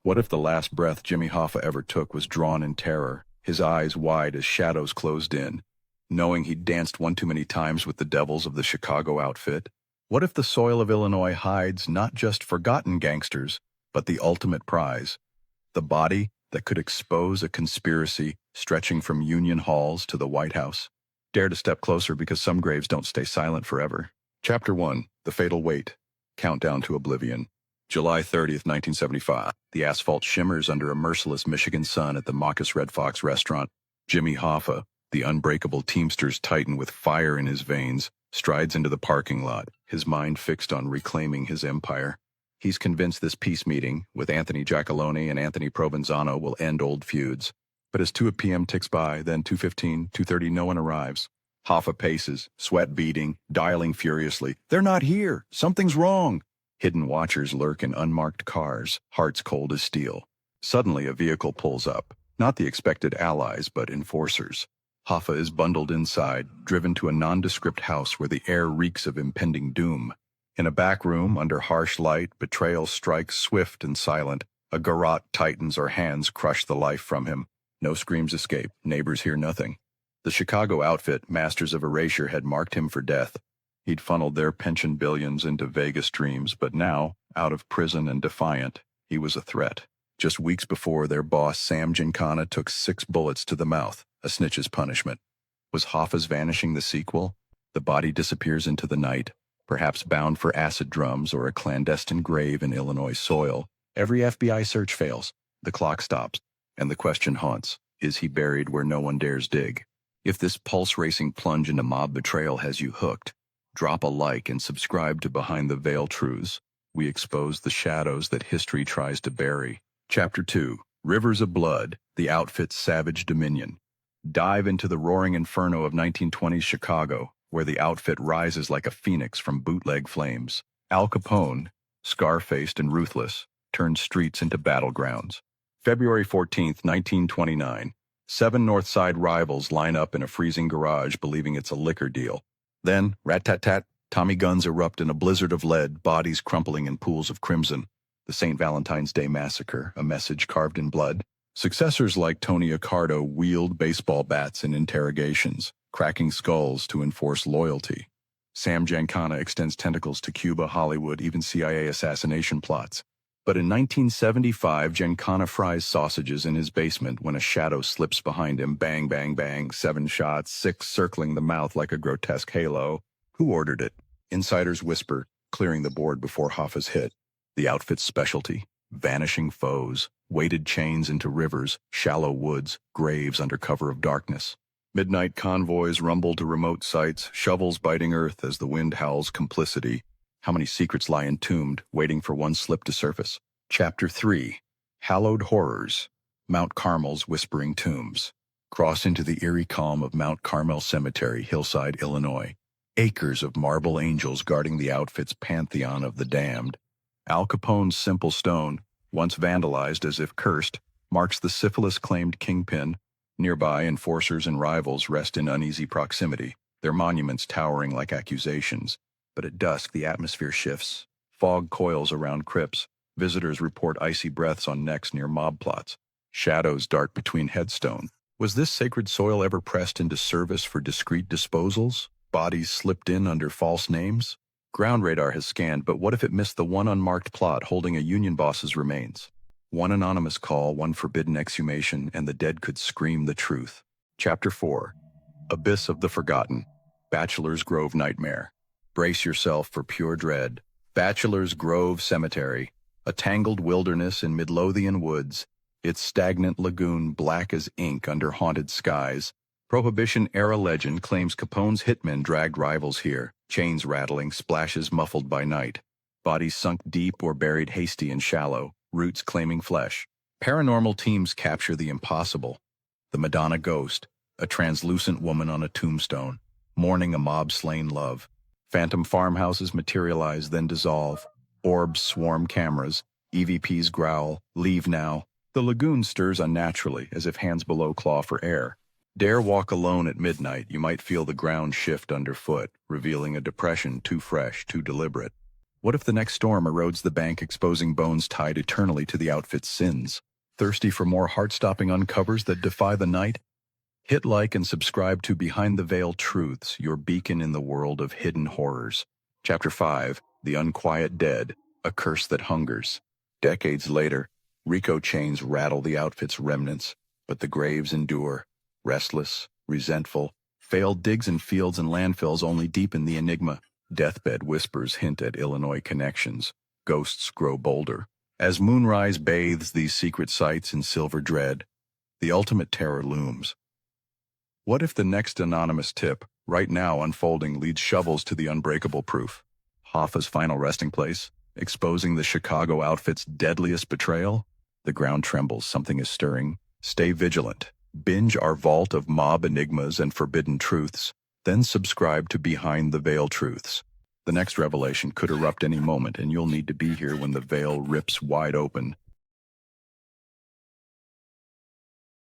What if the last breath Jimmy Hoffa ever took was drawn in terror, his eyes wide as shadows closed in, knowing he'd danced one too many times with the devils of the Chicago outfit? What if the soil of Illinois hides not just forgotten gangsters, but the ultimate prize, the body that could expose a conspiracy stretching from Union Halls to the White House? Dare to step closer because some graves don't stay silent forever. Chapter 1, The Fatal Wait, Countdown to Oblivion. July 30th, 1975. The asphalt shimmers under a merciless Michigan sun at the Maucus Red Fox restaurant. Jimmy Hoffa, the unbreakable Teamsters titan with fire in his veins, strides into the parking lot, his mind fixed on reclaiming his empire. He's convinced this peace meeting with Anthony Giacalone and Anthony Provenzano will end old feuds. But as 2 p.m. ticks by, then 2:15, 2:30, no one arrives. Hoffa paces, sweat beading, dialing furiously. They're not here. Something's wrong. Hidden watchers lurk in unmarked cars, hearts cold as steel. Suddenly, a vehicle pulls up. Not the expected allies, but enforcers. Hoffa is bundled inside, driven to a nondescript house where the air reeks of impending doom. In a back room, under harsh light, betrayal strikes swift and silent. A garrote tightens or hands crush the life from him. No screams escape. Neighbors hear nothing. The Chicago outfit, masters of erasure, had marked him for death. He'd funneled their pension billions into Vegas dreams, but now, out of prison and defiant, he was a threat. Just weeks before, their boss, Sam Giancana, took 6 bullets to the mouth, a snitch's punishment. Was Hoffa's vanishing the sequel? The body disappears into the night, perhaps bound for acid drums or a clandestine grave in Illinois soil. Every FBI search fails. The clock stops, and the question haunts, is he buried where no one dares dig? If this pulse-racing plunge into mob betrayal has you hooked, drop a like and subscribe to Behind the Veil Truths. We expose the shadows that history tries to bury. Chapter 2, Rivers of Blood, the Outfit's Savage Dominion. Dive into the roaring inferno of 1920s Chicago, where the outfit rises like a phoenix from bootleg flames. Al Capone, scar-faced and ruthless, turned streets into battlegrounds. February 14th, 1929. 7 North Side rivals line up in a freezing garage believing it's a liquor deal. Then, rat-tat-tat, Tommy guns erupt in a blizzard of lead, bodies crumpling in pools of crimson. The St. Valentine's Day Massacre, a message carved in blood. Successors like Tony Accardo wield baseball bats in interrogations, cracking skulls to enforce loyalty. Sam Giancana extends tentacles to Cuba, Hollywood, even CIA assassination plots. But in 1975, Giancana fries sausages in his basement when a shadow slips behind him. Bang, bang, bang, 7 shots, 6 circling the mouth like a grotesque halo. Who ordered it? Insiders whisper, clearing the board before Hoffa's hit. The outfit's specialty: vanishing foes, weighted chains into rivers, shallow woods, graves under cover of darkness. Midnight convoys rumble to remote sites, shovels biting earth as the wind howls complicity. How many secrets lie entombed, waiting for one slip to surface? Chapter 3, Hallowed Horrors, Mount Carmel's Whispering Tombs. Cross into the eerie calm of Mount Carmel Cemetery, Hillside, Illinois. Acres of marble angels guarding the outfit's pantheon of the damned. Al Capone's simple stone, once vandalized as if cursed, marks the syphilis-claimed kingpin. Nearby, enforcers and rivals rest in uneasy proximity, their monuments towering like accusations. But at dusk, the atmosphere shifts. Fog coils around crypts. Visitors report icy breaths on necks near mob plots. Shadows dart between headstones. Was this sacred soil ever pressed into service for discreet disposals? Bodies slipped in under false names? Ground radar has scanned, but what if it missed the one unmarked plot holding a union boss's remains? One anonymous call, one forbidden exhumation, and the dead could scream the truth. Chapter 4, Abyss of the Forgotten, Bachelor's Grove Nightmare. Brace yourself for pure dread. Bachelor's Grove Cemetery, a tangled wilderness in Midlothian woods, its stagnant lagoon black as ink under haunted skies. Prohibition-era legend claims Capone's hitmen dragged rivals here, chains rattling, splashes muffled by night. Bodies sunk deep or buried hasty and shallow, roots claiming flesh. Paranormal teams capture the impossible. The Madonna ghost, a translucent woman on a tombstone, mourning a mob-slain love. Phantom farmhouses materialize, then dissolve. Orbs swarm cameras. EVPs growl, leave now. The lagoon stirs unnaturally, as if hands below claw for air. Dare walk alone at midnight, you might feel the ground shift underfoot, revealing a depression too fresh, too deliberate. What if the next storm erodes the bank, exposing bones tied eternally to the outfit's sins? Thirsty for more heart-stopping uncovers that defy the night? Hit like and subscribe to Behind the Veil Truths, your beacon in the world of hidden horrors. Chapter 5, The Unquiet Dead, A Curse That Hungers. Decades later, Rico chains rattle the outfit's remnants, but the graves endure. Restless, resentful, failed digs in fields and landfills only deepen the enigma. Deathbed whispers hint at Illinois connections. Ghosts grow bolder. As moonrise bathes these secret sites in silver dread, the ultimate terror looms. What if the next anonymous tip, right now unfolding, leads shovels to the unbreakable proof? Hoffa's final resting place, exposing the Chicago outfit's deadliest betrayal? The ground trembles, something is stirring. Stay vigilant. Binge our vault of mob enigmas and forbidden truths, then subscribe to Behind the Veil Truths. The next revelation could erupt any moment, and you'll need to be here when the veil rips wide open.